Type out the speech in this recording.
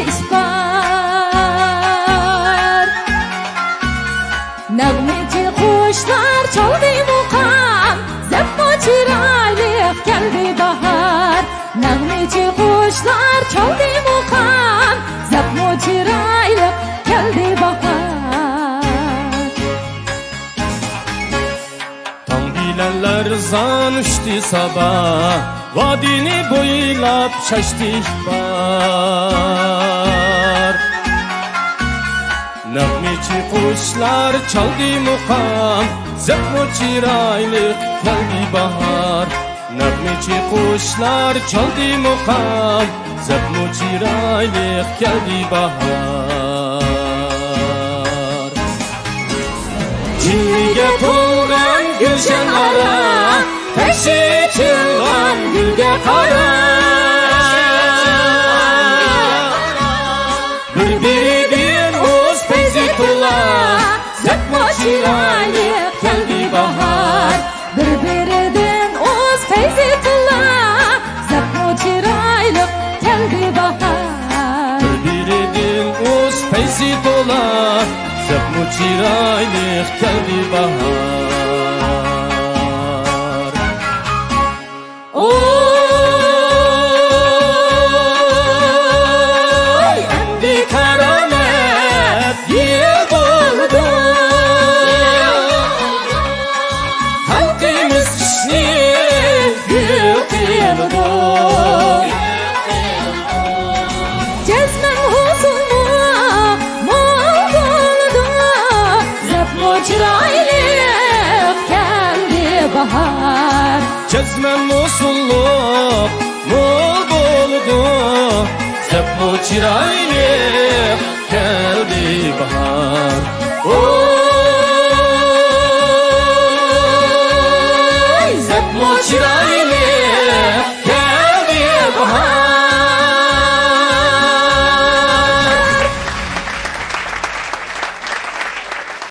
isbar. Nagmeci kuşlar çaldı muqam, zeppo çiraylık geldi bahar. Nagmeci kuşlar çaldı muqam, zeppo çiraylık geldi bahar. Tam bilenler zan uçtu sabah, vadini boylap şaştı ihbar. Nagmeci kuşlar çaldı muqam, zeppo çiraylık geldi bahar. Nagmeci kuşlar çaldı muqam, zeppo çiraylık geldi bahar. Çinliге to'lgan gulshan ara, taksi chilgan gulga qara. Bir-biridan o'z fayzi to'la, Zeppo çiraylık geldi bahar. Bir-biridan o'z fayzi to'la, zeppo çiraylık geldi bahar. Bir-biridan o'z fayzi to'la, zeppo çiraylık geldi bahar. Oy, endi karamet yil bo'ldi. Xalqimiz qishni gul qildi. Cezmen huzurlu mol buldu, zeppo çiraylık geldi bahar. Cezmen musulluk mol bo'ldi, zeppo çiraylık geldi bahar. Oy, zeppo çiraylık